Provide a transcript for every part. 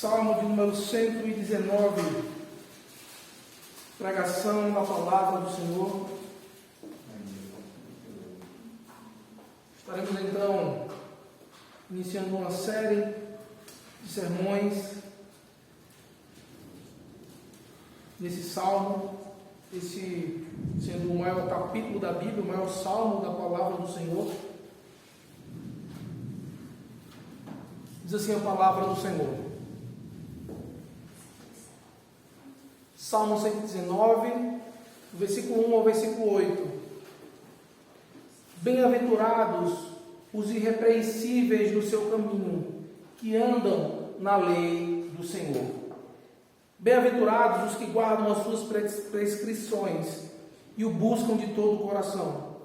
Salmo de número 119, pregação da palavra do Senhor. Estaremos então iniciando uma série de sermões nesse salmo, esse sendo o maior capítulo da Bíblia, o maior salmo da palavra do Senhor. Diz assim a palavra do Senhor. Salmo 119, versículo 1 ao versículo 8. Bem-aventurados os irrepreensíveis no seu caminho, que andam na lei do Senhor. Bem-aventurados os que guardam as suas prescrições e o buscam de todo o coração.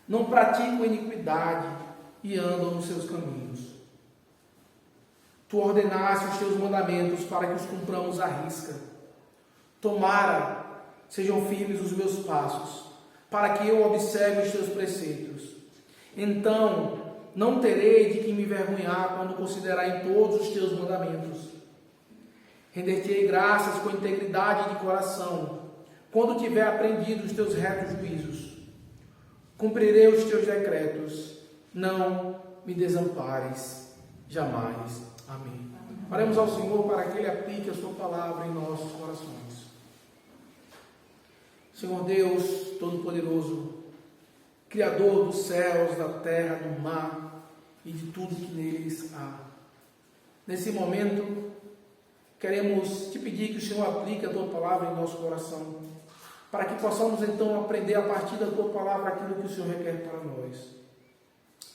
Não praticam iniquidade e andam nos seus caminhos. Tu ordenaste os teus mandamentos para que os cumpramos à risca. Tomara sejam firmes os meus passos, para que eu observe os teus preceitos. Então não terei de que me envergonhar quando considerar em todos os teus mandamentos. Render-te-ei graças com integridade de coração, quando tiver aprendido os teus retos juízos. Cumprirei os teus decretos, não me desampares jamais. Amém. Oremos ao Senhor para que Ele aplique a sua palavra em nossos corações. Senhor Deus Todo-Poderoso, Criador dos céus, da terra, do mar e de tudo que neles há. Nesse momento, queremos te pedir que o Senhor aplique a Tua palavra em nosso coração, para que possamos então aprender a partir da Tua palavra aquilo que o Senhor requer para nós.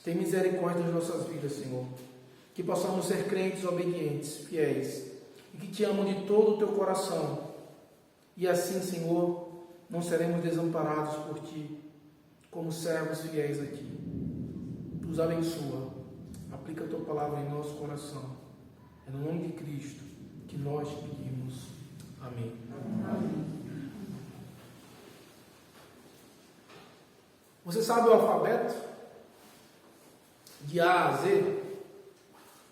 Tem misericórdia das nossas vidas, Senhor, que possamos ser crentes obedientes, fiéis, e que te amam de todo o Teu coração, e assim, Senhor, não seremos desamparados por Ti, como servos fiéis a Ti. Nos abençoa, aplica a Tua palavra em nosso coração. É no nome de Cristo que nós te pedimos. Amém. Amém. Você sabe o alfabeto? De A a Z?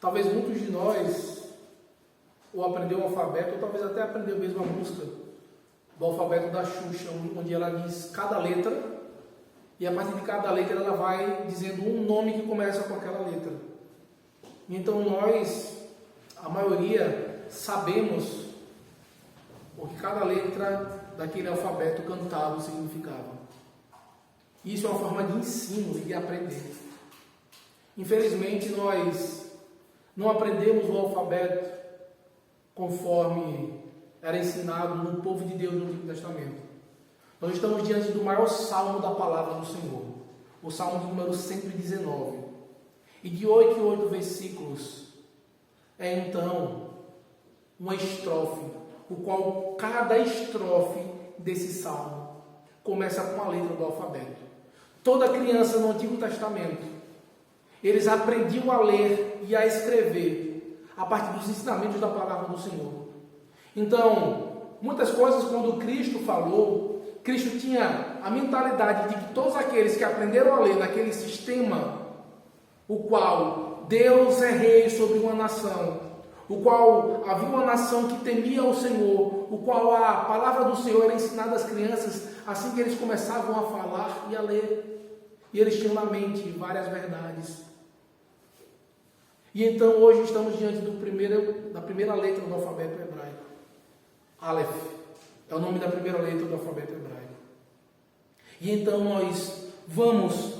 Talvez muitos de nós ou aprendeu o alfabeto, ou talvez até aprendeu mesmo a música do alfabeto da Xuxa, onde ela diz cada letra, e a partir de cada letra ela vai dizendo um nome que começa com aquela letra. Então nós, a maioria, sabemos o que cada letra daquele alfabeto cantado significava. Isso é uma forma de ensino e de aprender. Infelizmente nós não aprendemos o alfabeto conforme era ensinado no povo de Deus no Antigo Testamento. Nós estamos diante do maior salmo da palavra do Senhor, o salmo de número 119. E de 8 em 8 versículos é então uma estrofe, o qual cada estrofe desse salmo começa com a letra do alfabeto. Toda criança no Antigo Testamento, eles aprendiam a ler e a escrever a partir dos ensinamentos da palavra do Senhor. Então, muitas coisas, quando Cristo falou, Cristo tinha a mentalidade de que todos aqueles que aprenderam a ler naquele sistema, o qual Deus é rei sobre uma nação, o qual havia uma nação que temia o Senhor, o qual a palavra do Senhor era ensinada às crianças assim que eles começavam a falar e a ler. E eles tinham na mente várias verdades. E então hoje estamos diante da primeira letra do alfabeto hebraico. Aleph é o nome da primeira letra do alfabeto hebraico. E então nós vamos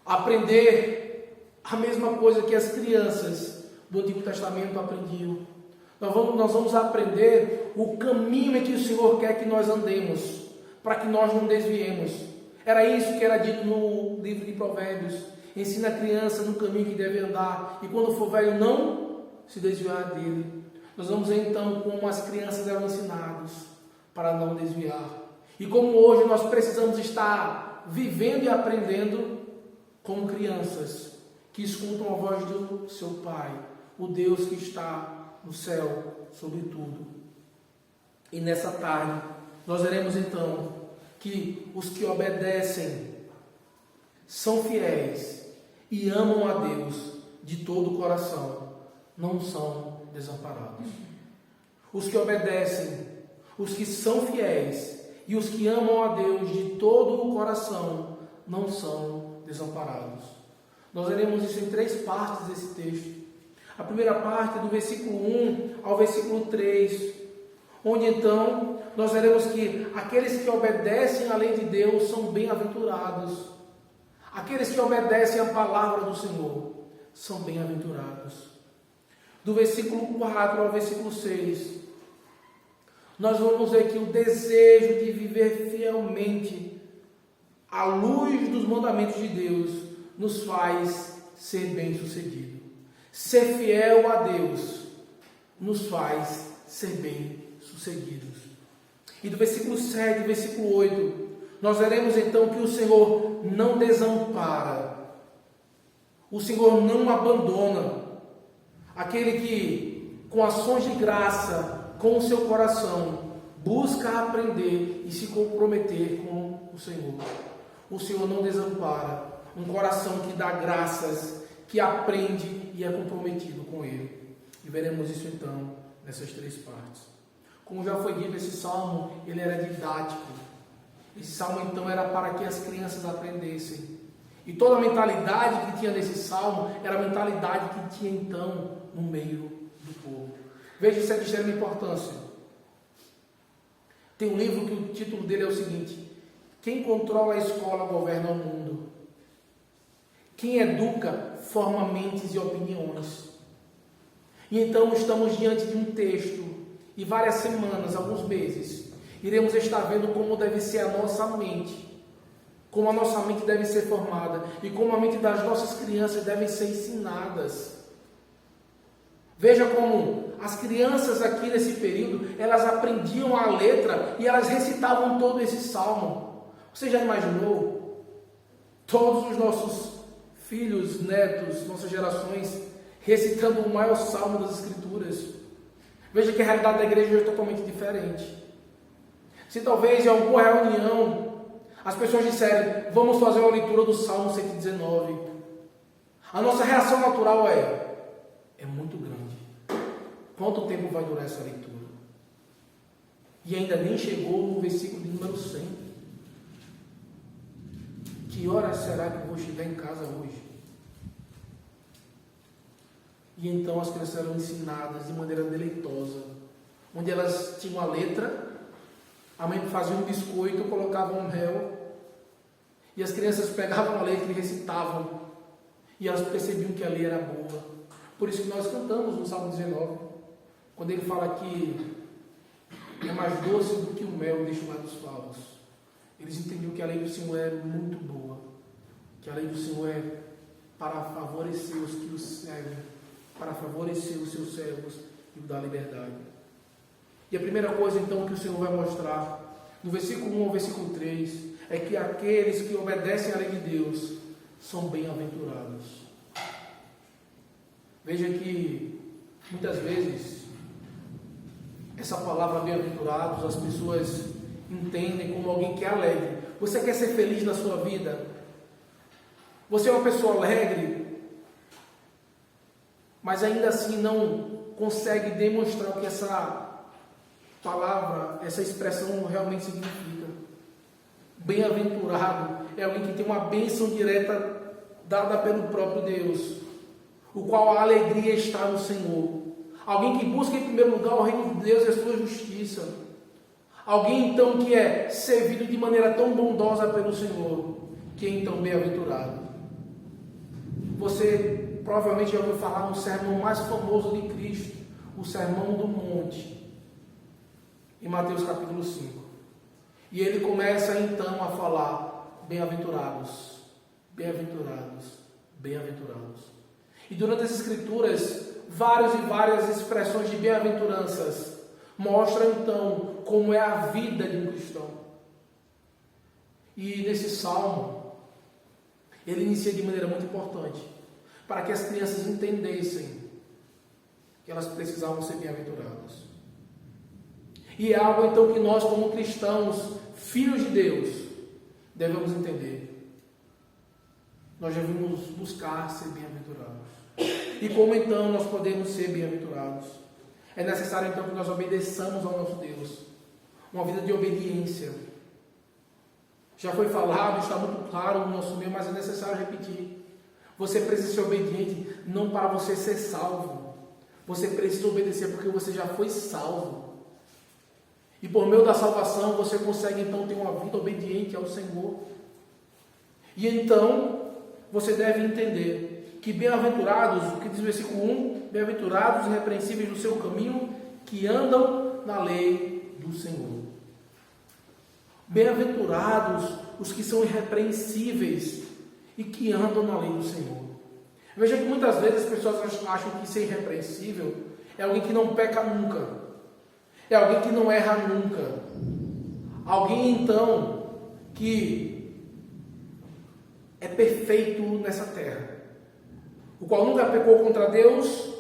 aprender a mesma coisa que as crianças do Antigo Testamento aprendiam. Nós vamos aprender o caminho em que o Senhor quer que nós andemos, para que nós não desviemos. Era isso que era dito no livro de Provérbios. Ensina a criança no caminho que deve andar, e quando for velho não se desviar dele. Nós vamos ver então como as crianças eram ensinadas para não desviar. E como hoje nós precisamos estar vivendo e aprendendo como crianças que escutam a voz do seu Pai, o Deus que está no céu sobre tudo. E nessa tarde nós veremos então que os que obedecem são fiéis e amam a Deus de todo o coração, não são desamparados. Os que obedecem, os que são fiéis e os que amam a Deus de todo o coração não são desamparados. Nós veremos isso em 3 partes desse texto. A primeira parte é do versículo 1 ao versículo 3, onde então nós veremos que aqueles que obedecem à lei de Deus são bem-aventurados. Aqueles que obedecem à palavra do Senhor são bem-aventurados. Do versículo 4 ao versículo 6, nós vamos ver que o desejo de viver fielmente à luz dos mandamentos de Deus nos faz ser bem-sucedido. Ser fiel a Deus nos faz ser bem-sucedidos. E do versículo 7 ao versículo 8, nós veremos então que o Senhor não desampara, o Senhor não abandona aquele que, com ações de graça, com o seu coração, busca aprender e se comprometer com o Senhor. O Senhor não desampara um coração que dá graças, que aprende e é comprometido com Ele. E veremos isso então nessas 3 partes. Como já foi dito, esse salmo ele era didático. Esse salmo então era para que as crianças aprendessem. E toda a mentalidade que tinha nesse salmo era a mentalidade que tinha então no meio do povo. Veja, isso é de extrema importância. Tem um livro que o título dele é o seguinte: quem controla a escola governa o mundo. Quem educa forma mentes e opiniões. E então estamos diante de um texto, e várias semanas, alguns meses, iremos estar vendo como deve ser a nossa mente, como a nossa mente deve ser formada, e como a mente das nossas crianças devem ser ensinadas. Veja como as crianças aqui nesse período, elas aprendiam a letra e elas recitavam todo esse salmo. Você já imaginou? Todos os nossos filhos, netos, nossas gerações, recitando o maior salmo das Escrituras. Veja que a realidade da igreja é totalmente diferente. Se talvez em alguma reunião as pessoas disserem, vamos fazer uma leitura do Salmo 119, a nossa reação natural é muito grande. Quanto tempo vai durar essa leitura? E ainda nem chegou no versículo de número 100. Que hora será que eu vou chegar em casa hoje? E então as crianças eram ensinadas de maneira deleitosa, onde elas tinham a letra, a mãe fazia um biscoito, colocava um mel, e as crianças pegavam a letra e recitavam, e elas percebiam que a lei era boa. Por isso que nós cantamos no Salmo 19, quando ele fala que é mais doce do que o mel deixa lá dos favos. Eles entendiam que a lei do Senhor é muito boa, que a lei do Senhor é para favorecer os que o servem, para favorecer os seus servos e dar liberdade. E a primeira coisa então que o Senhor vai mostrar no versículo 1 ao versículo 3 é que aqueles que obedecem à lei de Deus são bem-aventurados. Veja que muitas vezes essa palavra bem-aventurados as pessoas entendem como alguém que é alegre. Você quer ser feliz na sua vida? Você é uma pessoa alegre, mas ainda assim não consegue demonstrar o que essa palavra, essa expressão realmente significa. Bem-aventurado é alguém que tem uma bênção direta dada pelo próprio Deus, o qual a alegria está no Senhor. Alguém que busca em primeiro lugar o reino de Deus e a sua justiça. Alguém então que é servido de maneira tão bondosa pelo Senhor, que é então bem-aventurado. Você provavelmente já ouviu falar no sermão mais famoso de Cristo, o Sermão do Monte, em Mateus capítulo 5. E ele começa então a falar, bem-aventurados, bem-aventurados, bem-aventurados. E durante as Escrituras, várias expressões de bem-aventuranças mostram então como é a vida de um cristão. E nesse salmo, ele inicia de maneira muito importante, para que as crianças entendessem que elas precisavam ser bem-aventuradas. E é algo então que nós, como cristãos, filhos de Deus, devemos entender. Nós devemos buscar ser bem-aventurados. E como então nós podemos ser bem-aventurados? É necessário então que nós obedeçamos ao nosso Deus. Uma vida de obediência. Já foi falado, está muito claro no nosso meio, mas é necessário repetir. Você precisa ser obediente não para você ser salvo. Você precisa obedecer porque você já foi salvo. E por meio da salvação você consegue então ter uma vida obediente ao Senhor. E então você deve entender que bem-aventurados, o que diz o versículo 1, bem-aventurados e irrepreensíveis no seu caminho, que andam na lei do Senhor. Bem-aventurados os que são irrepreensíveis e que andam na lei do Senhor. Veja que muitas vezes as pessoas acham que ser irrepreensível é alguém que não peca nunca, é alguém que não erra nunca, alguém então que é perfeito nessa terra, o qual nunca pecou contra Deus,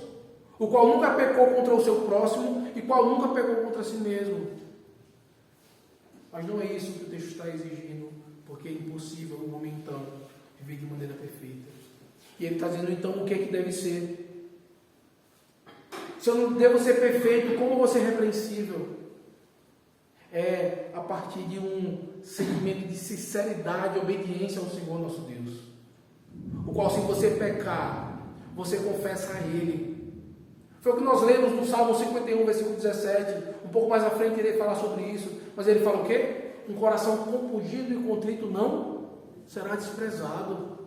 o qual nunca pecou contra o seu próximo e o qual nunca pecou contra si mesmo. Mas não é isso que o texto está exigindo, porque é impossível um homem então viver de maneira perfeita. E ele está dizendo então o que é que deve ser. Se eu não devo ser perfeito, como vou ser repreensível? É a partir de um sentimento de sinceridade e obediência ao Senhor nosso Deus, o qual, se você pecar, você confessa a Ele. Foi o que nós lemos no Salmo 51, versículo 17. Um pouco mais à frente irei falar sobre isso. Mas ele fala o quê? Um coração compungido e contrito não será desprezado.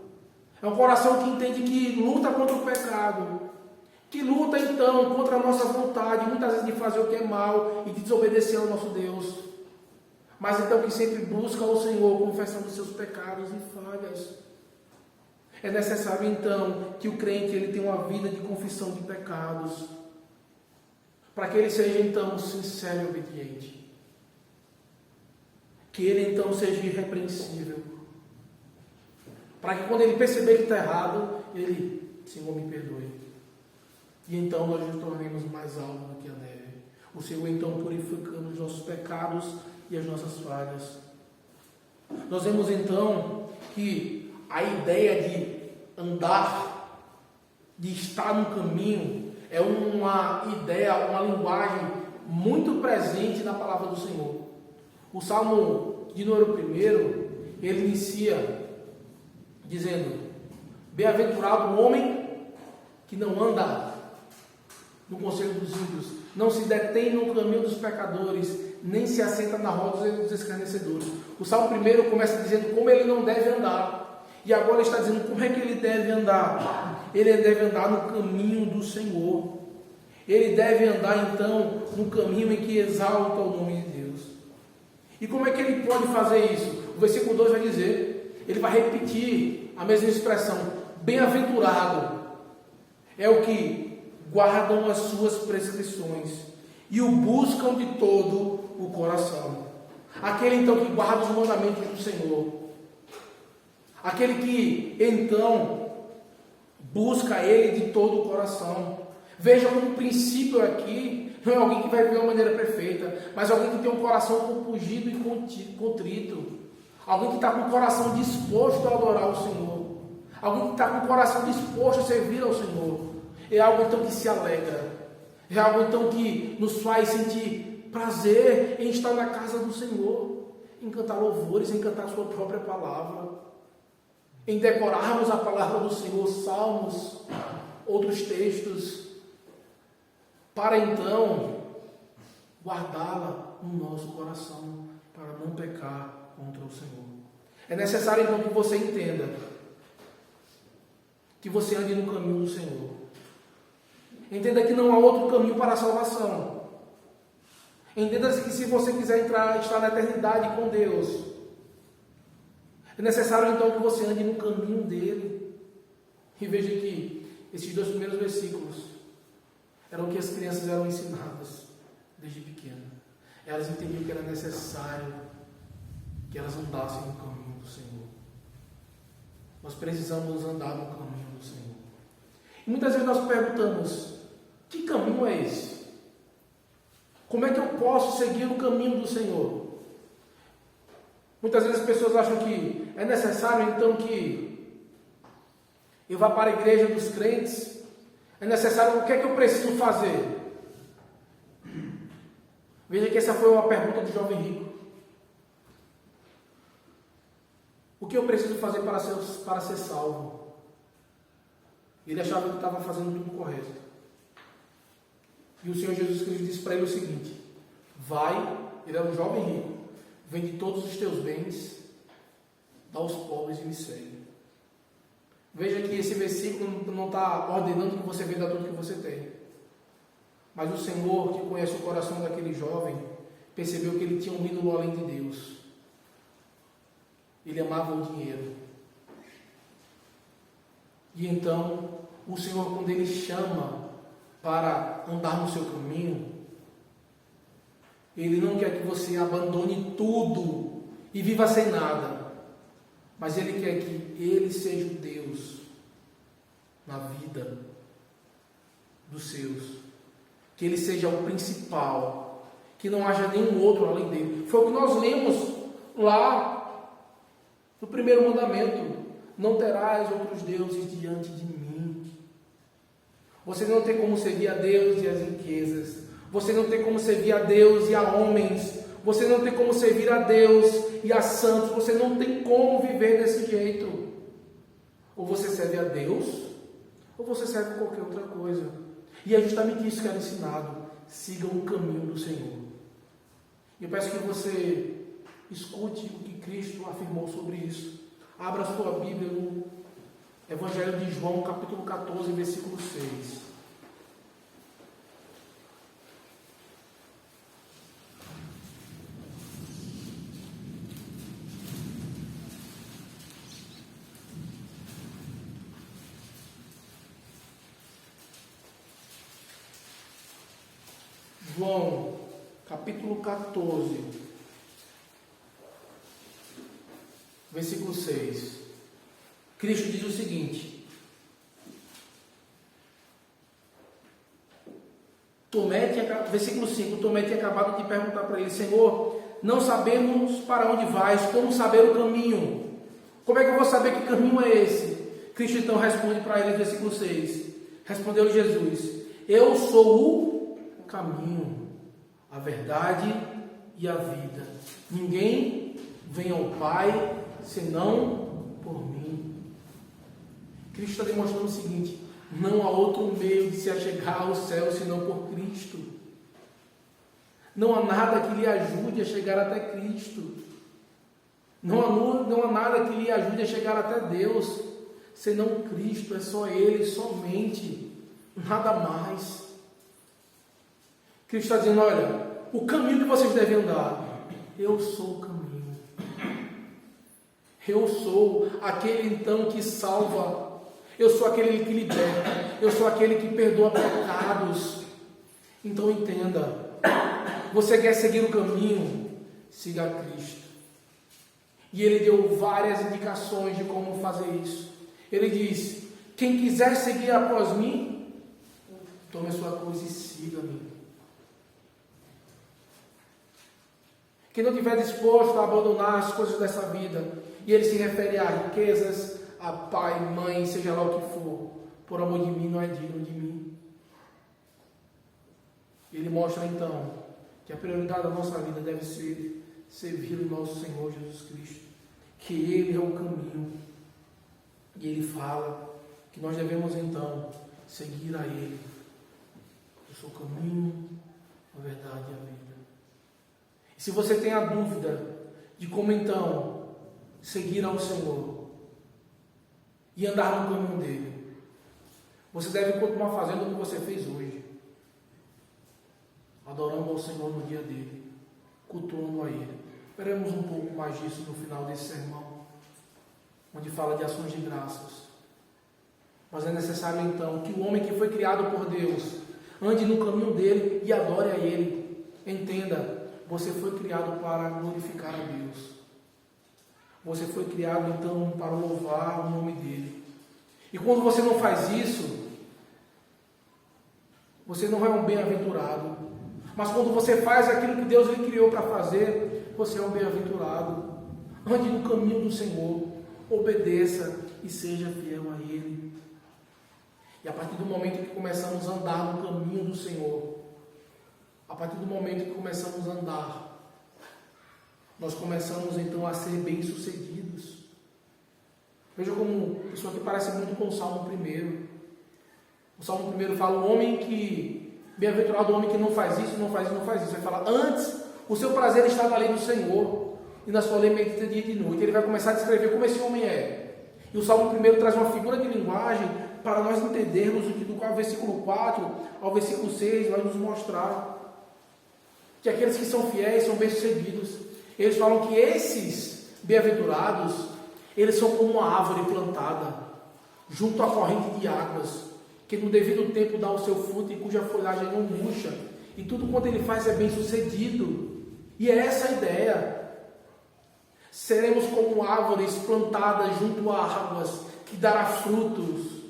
É um coração que entende que luta contra o pecado, que luta então contra a nossa vontade, muitas vezes de fazer o que é mal e de desobedecer ao nosso Deus. Mas então que sempre busca o Senhor confessando seus pecados e falhas. É necessário então que o crente ele tenha uma vida de confissão de pecados, para que ele seja então sincero e obediente, que ele então seja irrepreensível, para que quando ele perceber que está errado, ele, Senhor, me perdoe, e então nós nos tornemos mais alvos do que a neve. O Senhor então purificando os nossos pecados e as nossas falhas. Nós vemos então que a ideia de andar, de estar no caminho, é uma ideia, uma linguagem muito presente na palavra do Senhor. O Salmo de número 1, ele inicia dizendo: bem-aventurado o homem que não anda no conselho dos ímpios, não se detém no caminho dos pecadores, nem se assenta na roda dos escarnecedores. O Salmo 1 começa dizendo como ele não deve andar. E agora ele está dizendo como é que ele deve andar. Ele deve andar no caminho do Senhor. Ele deve andar então no caminho em que exalta o nome de Deus. E como é que ele pode fazer isso? O versículo 2 vai dizer, ele vai repetir a mesma expressão: bem-aventurado é o que guardam as suas prescrições e o buscam de todo o coração. Aquele então que guarda os mandamentos do Senhor. Aquele que então busca Ele de todo o coração. Veja como o princípio aqui não é alguém que vai viver de uma maneira perfeita, mas alguém que tem um coração compungido e contrito. Alguém que está com o coração disposto a adorar o Senhor. Alguém que está com o coração disposto a servir ao Senhor. É algo então que se alegra. É algo então que nos faz sentir prazer em estar na casa do Senhor, em cantar louvores, em cantar a sua própria palavra, em decorarmos a palavra do Senhor, salmos, outros textos, para então guardá-la no nosso coração, para não pecar contra o Senhor. É necessário então que você entenda que você ande no caminho do Senhor. Entenda que não há outro caminho para a salvação. Entenda que se você quiser estar na eternidade com Deus, é necessário então que você ande no caminho dele. E veja que esses 2 primeiros versículos eram o que as crianças eram ensinadas desde pequena. Elas entendiam que era necessário que elas andassem no caminho do Senhor. Nós precisamos andar no caminho do Senhor. E muitas vezes nós perguntamos: que caminho é esse? Como é que eu posso seguir o caminho do Senhor? Muitas vezes as pessoas acham que é necessário então que eu vá para a igreja dos crentes. É necessário, o que é que eu preciso fazer? Veja que essa foi uma pergunta do jovem rico. O que eu preciso fazer para ser salvo? Ele achava que estava fazendo tudo correto. E o Senhor Jesus Cristo disse para ele o seguinte: vai, ele era um jovem rico, vende todos os teus bens, dá aos pobres e me segue. Veja que esse versículo não está ordenando que você venda tudo que você tem. Mas o Senhor, que conhece o coração daquele jovem, percebeu que ele tinha um ídolo além de Deus. Ele amava o dinheiro. E então, o Senhor, quando Ele chama para andar no seu caminho, Ele não quer que você abandone tudo e viva sem nada. Mas Ele quer que Ele seja o Deus na vida dos seus. Que Ele seja o principal. Que não haja nenhum outro além dele. Foi o que nós lemos lá no primeiro mandamento: não terás outros deuses diante de mim. Você não tem como servir a Deus e as riquezas. Você não tem como servir a Deus e a homens. Você não tem como servir a Deus e a santos. Você não tem como viver desse jeito. Ou você serve a Deus, ou você serve qualquer outra coisa. E é justamente isso que era ensinado: siga o caminho do Senhor. E eu peço que você escute o que Cristo afirmou sobre isso. Abra a sua Bíblia no Evangelho de João, capítulo 14, versículo 6. João, capítulo 14, versículo 6. Cristo diz o seguinte: versículo 5, Tomé tinha acabado de perguntar para ele: Senhor, não sabemos para onde vais, como saber o caminho? Como é que eu vou saber que caminho é esse? Cristo então responde para ele, versículo 6. Respondeu Jesus: eu sou o caminho, a verdade e a vida. Ninguém vem ao Pai senão por mim. Cristo está demonstrando o seguinte: não há outro meio de se achegar ao céu senão por Cristo. Não há nada que lhe ajude a chegar até Cristo. Não há nada que lhe ajude a chegar até Deus senão Cristo. É só Ele, somente, nada mais. Cristo está dizendo: olha, o caminho que vocês devem andar, eu sou o caminho. Eu sou aquele então que salva. Eu sou aquele que liberta. Eu sou aquele que perdoa pecados. Então entenda: você quer seguir o caminho? Siga a Cristo. E Ele deu várias indicações de como fazer isso. Ele diz: quem quiser seguir após mim, tome a sua cruz e siga-me. Quem não estiver disposto a abandonar as coisas dessa vida, e ele se refere a riquezas, a pai, mãe, seja lá o que for, por amor de mim, não é digno de mim. Ele mostra então que a prioridade da nossa vida deve ser servir o nosso Senhor Jesus Cristo, que Ele é o caminho. E Ele fala que nós devemos então seguir a Ele. Eu sou o caminho, a verdade e a vida. E se você tem a dúvida de como então seguir ao Senhor e andar no caminho dele, você deve continuar fazendo o que você fez hoje, adorando ao Senhor no dia dele, cultuando a Ele. Veremos um pouco mais disso no final desse sermão, onde fala de ações de graças. Mas é necessário então que o homem que foi criado por Deus ande no caminho dele e adore a Ele. Entenda: você foi criado para glorificar a Deus. Você foi criado então para louvar o nome dele. E quando você não faz isso, você não é um bem-aventurado. Mas quando você faz aquilo que Deus lhe criou para fazer, você é um bem-aventurado. Ande no caminho do Senhor, obedeça e seja fiel a Ele. E a partir do momento que começamos a andar no caminho do Senhor, a partir do momento que começamos a andar, nós começamos então a ser bem-sucedidos. Veja como isso aqui parece muito com o Salmo 1. O Salmo 1 fala: o homem que, bem-aventurado o homem que não faz isso, não faz isso, não faz isso. Ele fala: antes, o seu prazer está na lei do Senhor, e na sua lei medita dia e de noite. Ele vai começar a descrever como esse homem é. E o Salmo 1 traz uma figura de linguagem para nós entendermos o que do versículo 4 ao versículo 6 vai nos mostrar. Que aqueles que são fiéis são bem-sucedidos. Eles falam que esses bem-aventurados, eles são como uma árvore plantada junto à corrente de águas, que no devido tempo dá o seu fruto e cuja folhagem não murcha, e tudo quanto ele faz é bem-sucedido. E é essa a ideia. Seremos como árvores plantadas junto a águas, que dará frutos,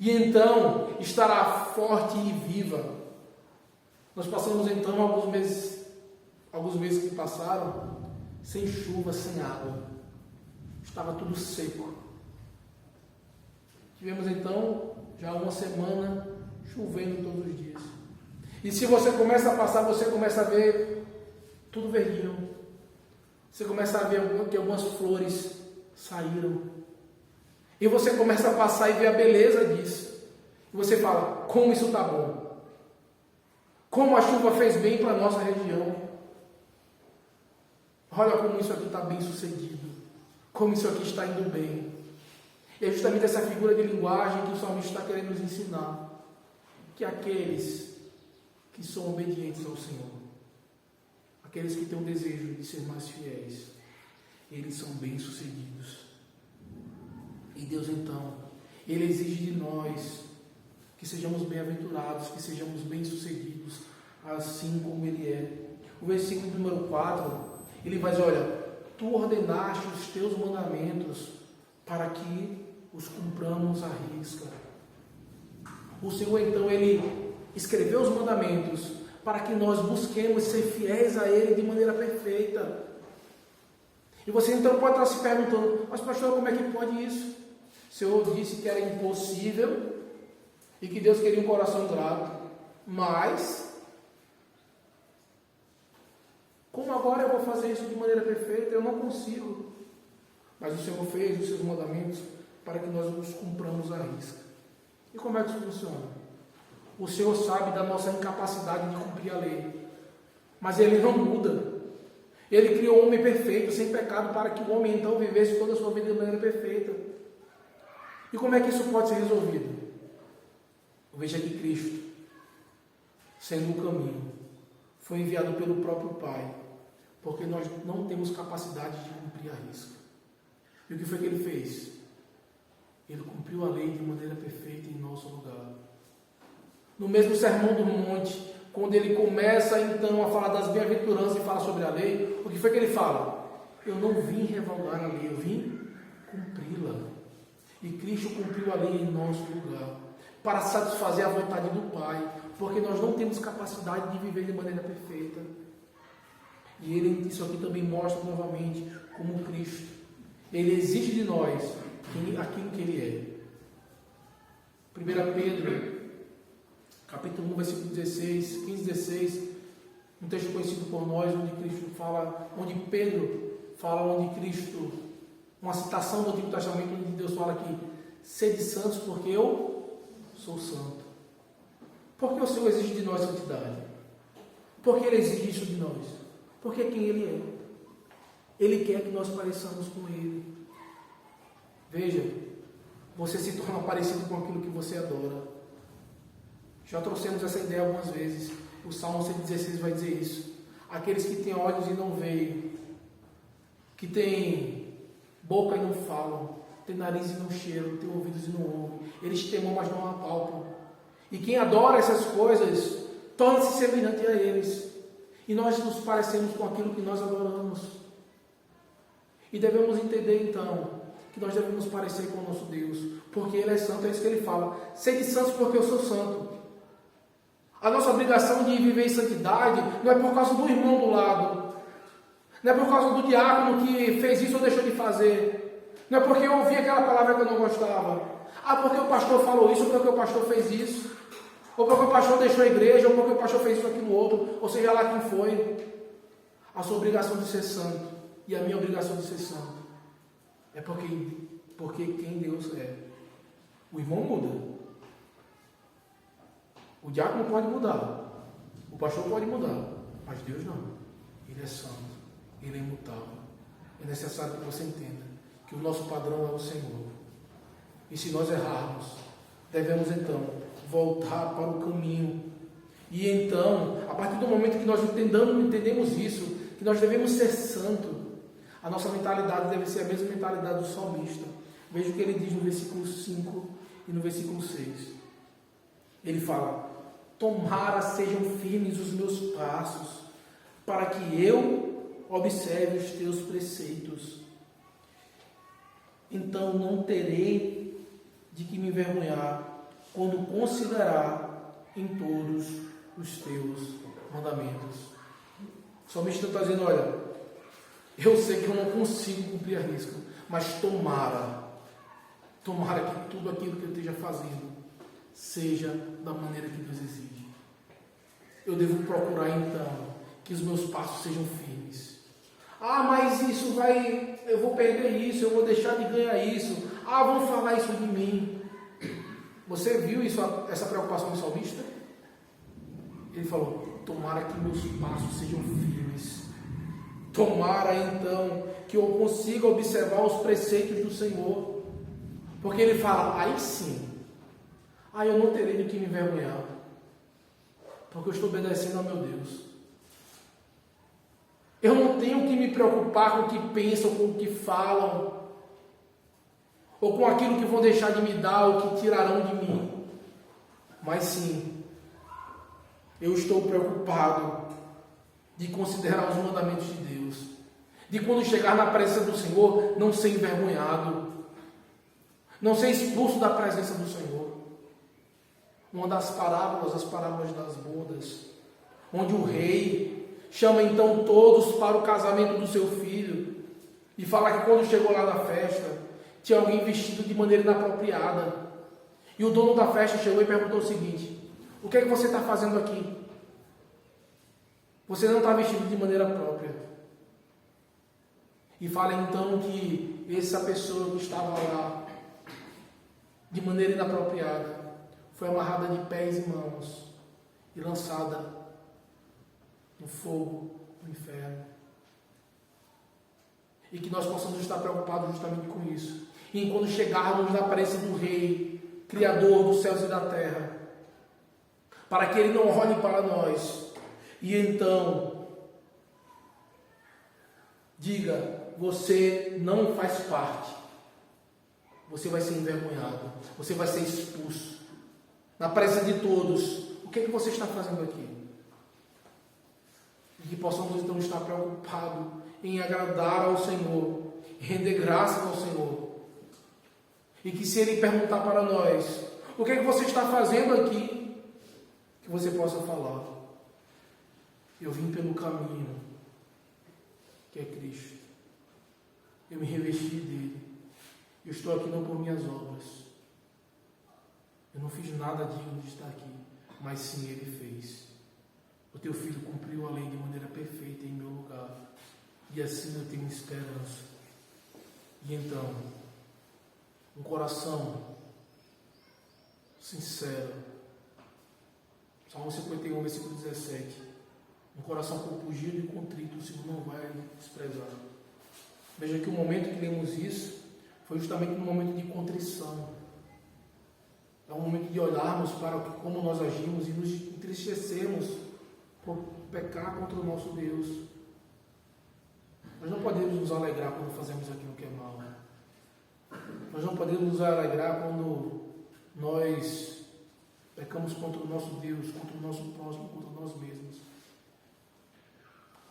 e então estará forte e viva. Nós passamos então alguns meses que passaram, sem chuva, sem água. Estava tudo seco. Tivemos então já uma semana chovendo todos os dias. E se você começa a passar, você começa a ver tudo verdinho. Você começa a ver que algumas flores saíram. E você começa a passar e ver a beleza disso. E você fala: como isso está bom. Como a chuva fez bem para a nossa região. Olha como isso aqui está bem sucedido. Como isso aqui está indo bem. E é justamente essa figura de linguagem que o salmista está querendo nos ensinar. Que aqueles que são obedientes ao Senhor, aqueles que têm o desejo de ser mais fiéis, eles são bem-sucedidos. E Deus então, Ele exige de nós que sejamos bem-aventurados, que sejamos bem-sucedidos, assim como Ele é. O versículo número 4, ele vai dizer: olha, tu ordenaste os teus mandamentos para que os cumpramos à risca. O Senhor então, Ele escreveu os mandamentos para que nós busquemos ser fiéis a Ele de maneira perfeita. E você então pode estar se perguntando: mas pastor, como é que pode isso? O Senhor disse que era impossível e que Deus queria um coração grato. Mas, como agora eu vou fazer isso de maneira perfeita? Eu não consigo. Mas o Senhor fez os seus mandamentos para que nós os cumpramos à risca. E como é que isso funciona? O Senhor sabe da nossa incapacidade de cumprir a lei. Mas Ele não muda. Ele criou o homem perfeito, sem pecado, para que o homem então vivesse toda a sua vida de maneira perfeita. E como é que isso pode ser resolvido? Veja que Cristo, sendo o caminho, foi enviado pelo próprio Pai, porque nós não temos capacidade de cumprir a risca. E o que foi que Ele fez? Ele cumpriu a lei de maneira perfeita em nosso lugar. No mesmo Sermão do Monte, quando Ele começa então a falar das bem-aventuranças e fala sobre a lei, o que foi que Ele fala? Eu não vim revogar a lei, eu vim cumpri-la. E Cristo cumpriu a lei em nosso lugar, para satisfazer a vontade do Pai, porque nós não temos capacidade de viver de maneira perfeita. E Ele, isso aqui também mostra novamente como Cristo, Ele exige de nós aquilo que Ele é. 1 Pedro, capítulo 1, versículo 16, 15, 16, um texto conhecido por nós, onde Pedro fala, onde Cristo, uma citação do Antigo Testamento, onde Deus fala aqui: sede santos porque eu sou santo. Por que o Senhor exige de nós santidade? Por que Ele exige isso de nós? Porque é quem Ele é. Ele quer que nós pareçamos com Ele. Veja, você se torna parecido com aquilo que você adora. Já trouxemos essa ideia algumas vezes. O Salmo 116 vai dizer isso. Aqueles que têm olhos e não veem, que têm boca e não falam, têm nariz e não cheiram, têm ouvidos e não ouvem, eles temam, mas não apalpam. E quem adora essas coisas torna-se semelhante a eles. E nós nos parecemos com aquilo que nós adoramos. E devemos entender então que nós devemos parecer com o nosso Deus, porque Ele é santo. É isso que Ele fala: sede santos porque eu sou santo. A nossa obrigação de viver em santidade não é por causa do irmão do lado, não é por causa do diácono que fez isso ou deixou de fazer, não é porque eu ouvi aquela palavra que eu não gostava, porque o pastor falou isso ou porque o pastor fez isso. ou porque o pastor deixou a igreja, ou porque o pastor fez isso, aquilo, outro, ou seja lá quem foi. A sua obrigação de ser santo e a minha obrigação de ser santo é porque quem Deus é. O irmão muda. O diácono pode mudar. O pastor pode mudar. Mas Deus não. Ele é santo. Ele é imutável. É necessário que você entenda que o nosso padrão é o Senhor. E se nós errarmos, devemos então voltar para o caminho. E então, a partir do momento que nós entendemos isso, que nós devemos ser santos, a nossa mentalidade deve ser a mesma mentalidade do salmista. Veja o que ele diz no versículo 5 e no versículo 6. Ele fala: tomara sejam firmes os meus passos, para que eu observe os teus preceitos. Então não terei de que me envergonhar, quando considerar em todos os teus mandamentos. O salmista está dizendo: olha, eu sei que eu não consigo cumprir a risca, mas tomara que tudo aquilo que eu esteja fazendo seja da maneira que Deus exige. Eu devo procurar então que os meus passos sejam firmes. Ah, mas eu vou perder isso, eu vou deixar de ganhar isso. Ah, vão falar isso de mim. Você viu isso, essa preocupação do salmista? Ele falou: tomara que meus passos sejam firmes. Tomara então que eu consiga observar os preceitos do Senhor. Porque ele fala: aí sim, eu não terei de que me envergonhar, porque eu estou obedecendo ao meu Deus. Eu não tenho que me preocupar com o que pensam, com o que falam, ou com aquilo que vão deixar de me dar, ou que tirarão de mim. Mas sim, eu estou preocupado de considerar os mandamentos de Deus, de quando chegar na presença do Senhor, não ser envergonhado, não ser expulso da presença do Senhor. Uma das parábolas, as parábolas das bodas, onde o rei chama então todos para o casamento do seu filho, e fala que quando chegou lá na festa, tinha alguém vestido de maneira inapropriada, e o dono da festa chegou e perguntou o seguinte: o que é que você está fazendo aqui? Você não está vestido de maneira própria. E fala então que essa pessoa que estava lá de maneira inapropriada foi amarrada de pés e mãos e lançada no fogo do inferno. E que nós possamos estar preocupados justamente com isso. E quando chegarmos na presença do Rei, Criador dos céus e da terra, para que Ele não olhe para nós e então diga: você não faz parte, você vai ser envergonhado, você vai ser expulso na presença de todos. O que é que você está fazendo aqui? E que possamos então estar preocupados em agradar ao Senhor, render graças ao Senhor, e que se Ele perguntar para nós: o que é que você está fazendo aqui? Que você possa falar: eu vim pelo caminho que é Cristo, eu me revesti dele, eu estou aqui não por minhas obras, eu não fiz nada digno de estar aqui, mas sim Ele fez. O teu filho cumpriu a lei de maneira perfeita em meu lugar, e assim eu tenho esperança. E então, um coração sincero, Salmo 51, versículo 17, um coração compungido e contrito o Senhor não vai desprezar. Veja que o momento que lemos isso foi justamente um momento de contrição. É um momento de olharmos para como nós agimos e nos entristecermos por pecar contra o nosso Deus. Nós não podemos nos alegrar quando fazemos aquilo que é mal. Nós não podemos nos alegrar quando nós pecamos contra o nosso Deus, contra o nosso próximo, contra nós mesmos.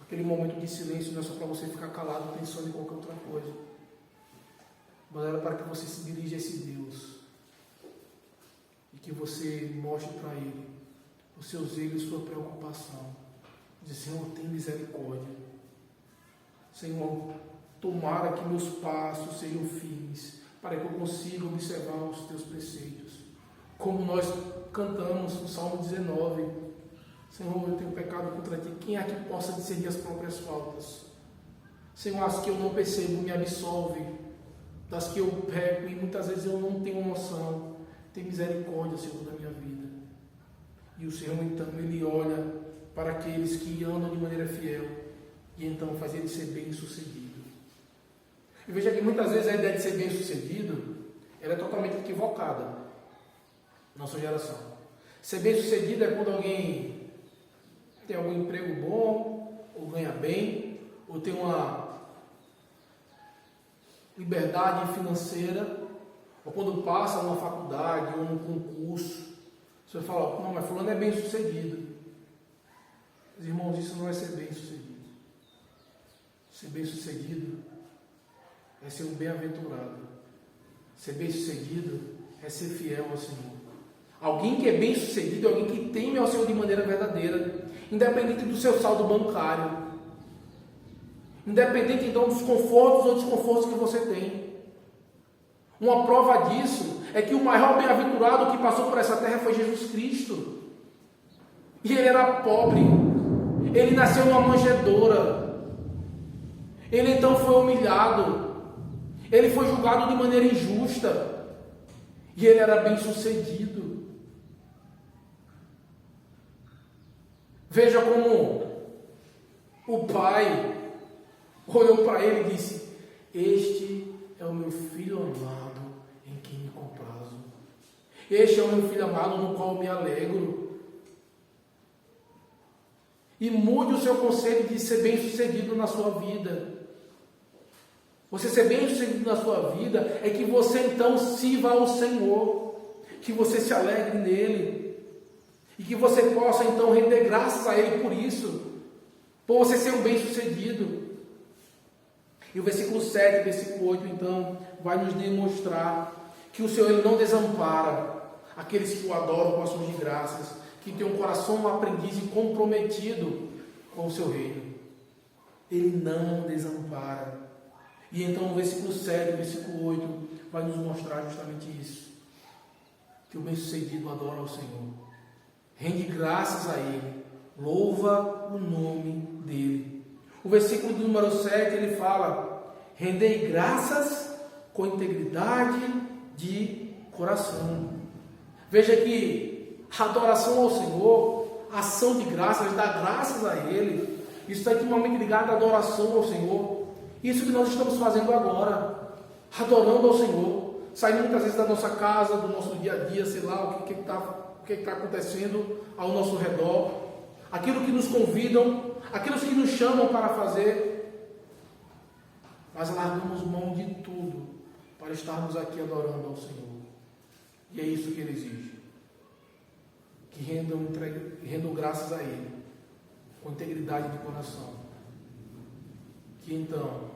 Aquele momento de silêncio não é só para você ficar calado pensando em qualquer outra coisa, mas era para que você se dirija a esse Deus e que você mostre para Ele o seu zelo e sua preocupação. Diz: Senhor, tem misericórdia. Senhor, tomara que meus passos sejam firmes, para que eu consiga observar os teus preceitos. Como nós cantamos no Salmo 19, Senhor, eu tenho pecado contra ti, quem é que possa discernir as próprias faltas? Senhor, as que eu não percebo, me absolve, das que eu peco e muitas vezes eu não tenho noção, tem misericórdia, Senhor, da minha vida. E o Senhor, então, Ele olha para aqueles que andam de maneira fiel e então faz ele ser bem-sucedido. E veja que muitas vezes a ideia de ser bem-sucedido, ela é totalmente equivocada na nossa geração. Ser bem-sucedido é quando alguém tem algum emprego bom, ou ganha bem, ou tem uma liberdade financeira, ou quando passa numa faculdade ou num concurso, você fala, não, mas fulano é bem-sucedido. Mas, irmãos, isso não é ser bem-sucedido. Ser bem-sucedido é ser um bem-aventurado. Ser bem-sucedido é ser fiel ao Senhor. Alguém que é bem-sucedido é alguém que teme ao Senhor de maneira verdadeira, independente do seu saldo bancário, independente então dos confortos ou desconfortos que você tem. Uma prova disso é que o maior bem-aventurado que passou por essa terra foi Jesus Cristo. E ele era pobre, ele nasceu numa manjedoura, ele então foi humilhado, ele foi julgado de maneira injusta, e ele era bem-sucedido. Veja como o pai olhou para ele e disse: este é o meu filho amado em quem me comprazo. Este é o meu filho amado no qual me alegro. E mude o seu conceito de ser bem-sucedido na sua vida. Você ser bem-sucedido na sua vida é que você então sirva ao Senhor, que você se alegre nele, e que você possa então render graças a Ele por isso, por você ser um bem-sucedido. E o versículo 7, versículo 8, então, vai nos demonstrar que o Senhor Ele não desampara aqueles que o adoram com ações de graças, que tem um coração aprendiz e comprometido com o seu reino. Ele não desampara. E então o versículo 7, o versículo 8 vai nos mostrar justamente isso. Que o bem-sucedido adora ao Senhor, rende graças a Ele, louva o nome dEle. O versículo do número 7, ele fala: rendei graças com integridade de coração. Veja que a adoração ao Senhor, a ação de graças, dar graças a Ele, isso está intimamente ligado à adoração ao Senhor. Isso que nós estamos fazendo agora, adorando ao Senhor, saindo muitas vezes da nossa casa, do nosso dia a dia, sei lá, o que está acontecendo ao nosso redor, aquilo que nos convidam, aquilo que nos chamam para fazer, mas largamos mão de tudo para estarmos aqui adorando ao Senhor. E é isso que Ele exige, que rendam graças a Ele, com integridade de coração, que então,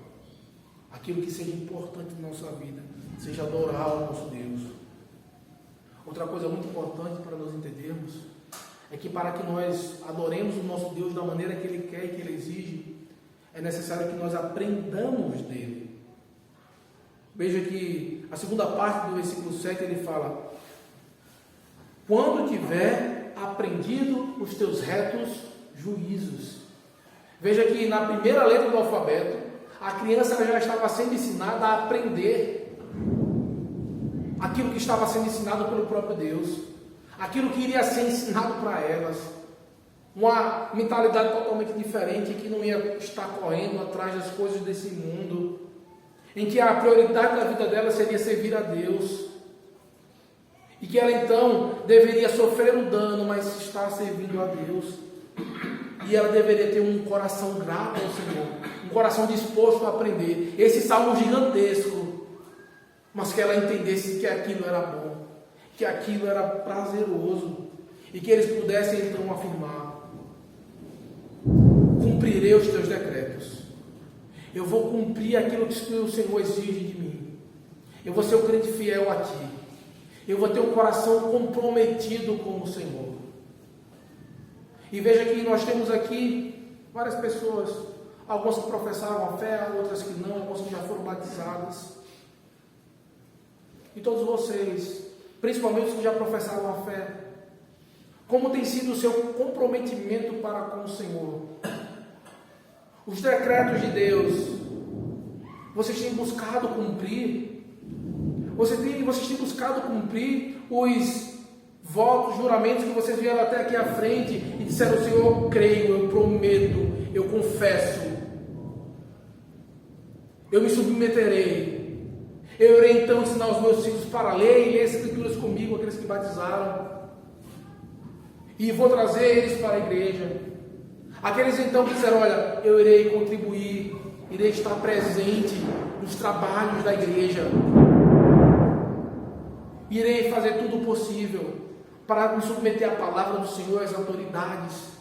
aquilo que seja importante na nossa vida, seja adorar o nosso Deus. Outra coisa muito importante para nós entendermos, é que para que nós adoremos o nosso Deus da maneira que Ele quer e que Ele exige, é necessário que nós aprendamos dEle. Veja que a segunda parte do versículo 7, ele fala: quando tiver aprendido os teus retos juízos. Veja que na primeira letra do alfabeto, a criança já estava sendo ensinada a aprender aquilo que estava sendo ensinado pelo próprio Deus, aquilo que iria ser ensinado para elas, uma mentalidade totalmente diferente, que não ia estar correndo atrás das coisas desse mundo, em que a prioridade da vida dela seria servir a Deus, e que ela então deveria sofrer o dano, mas estar servindo a Deus, e ela deveria ter um coração grato ao Senhor, um coração disposto a aprender esse salmo gigantesco, mas que ela entendesse que aquilo era bom, que aquilo era prazeroso, e que eles pudessem então afirmar: cumprirei os teus decretos, eu vou cumprir aquilo que o Senhor exige de mim, eu vou ser um crente fiel a Ti, eu vou ter um coração comprometido com o Senhor. E veja que nós temos aqui várias pessoas, algumas que professaram a fé, outras que não, algumas que já foram batizadas. E todos vocês principalmente os que já professaram a fé? Como tem sido o seu comprometimento para com o Senhor? Os decretos de Deus, vocês têm buscado cumprir? Vocês têm buscado cumprir os votos, juramentos que vocês vieram até aqui à frente e disseram: Senhor, eu creio, eu prometo, eu confesso, eu me submeterei, eu irei então ensinar os meus filhos para ler e ler as escrituras comigo, aqueles que batizaram, e vou trazer eles para a igreja. Aqueles então que disseram: olha, eu irei contribuir, irei estar presente nos trabalhos da igreja, irei fazer tudo o possível para me submeter à palavra do Senhor, às autoridades.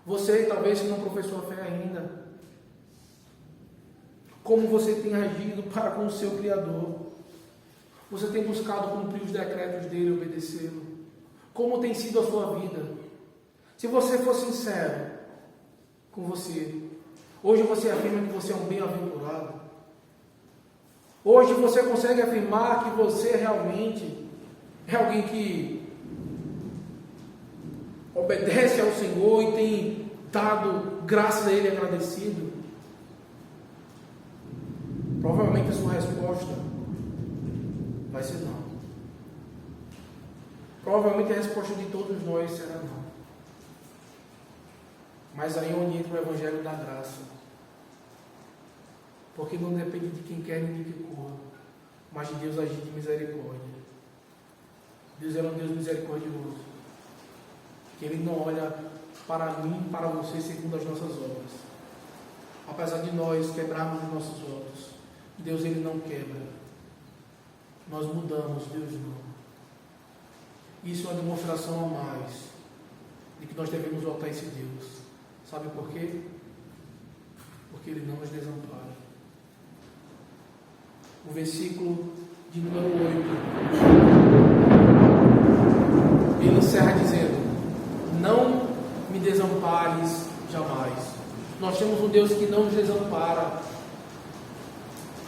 Você, talvez, que não professou a fé ainda, como você tem agido para com o seu Criador? Você tem buscado cumprir os decretos dele e obedecê-lo? Como tem sido a sua vida? Se você for sincero com você, hoje você afirma que você é um bem-aventurado? Hoje você consegue afirmar que você realmente é alguém que obedece ao Senhor e tem dado graças a Ele agradecido? Provavelmente a sua resposta vai ser não. Provavelmente a resposta de todos nós será não. Mas aí é onde entra o Evangelho da Graça. Porque não depende de quem quer nem de quem corra, mas de Deus agir de misericórdia. Deus é um Deus misericordioso, que Ele não olha para mim e para você segundo as nossas obras. Apesar de nós quebrarmos os nossos votos, Deus Ele não quebra. Nós mudamos, Deus não. Isso é uma demonstração a mais de que nós devemos voltar a esse Deus. Sabe por quê? Porque Ele não nos desampara. O versículo de número 8, ele encerra dizendo: não me desampares jamais. Nós temos um Deus que não nos desampara.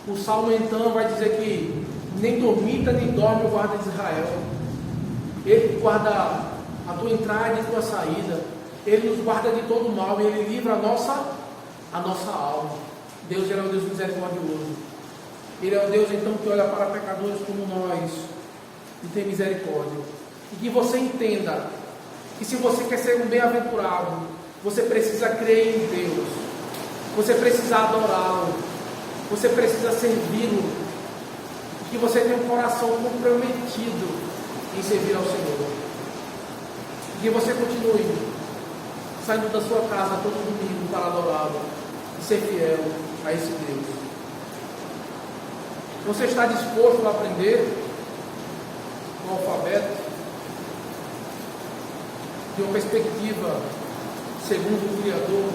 O Salmo então vai dizer que nem dormita nem dorme o guarda de Israel. Ele guarda a tua entrada e a tua saída. Ele nos guarda de todo mal e Ele livra a nossa alma. Deus é um Deus misericordioso. Ele é um Deus então que olha para pecadores como nós e tem misericórdia. E que você entenda que se você quer ser um bem-aventurado, você precisa crer em Deus, você precisa adorá-lo, você precisa servi-lo, e que você tenha um coração comprometido em servir ao Senhor. E que você continue saindo da sua casa todo domingo para adorá-lo e ser fiel a esse Deus. Você está disposto a aprender o alfabeto de uma perspectiva segundo o Criador?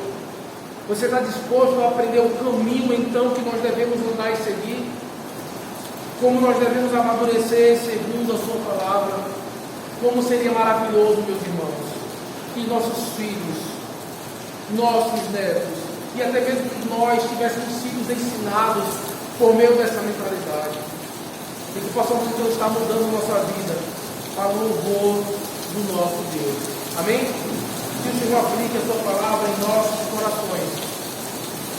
Você está disposto a aprender o caminho então que nós devemos andar e seguir? Como nós devemos amadurecer segundo a sua palavra? Como seria maravilhoso, meus irmãos, que nossos filhos, nossos netos e até mesmo que nós tivéssemos sido ensinados por meio dessa mentalidade, e que possamos então estar mudando nossa vida para o louvor do nosso Deus. Amém? Que o Senhor aplique a sua palavra em nossos corações.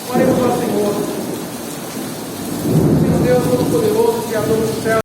Oremos ao Senhor. Senhor Deus Todo-Poderoso, Criador do céu.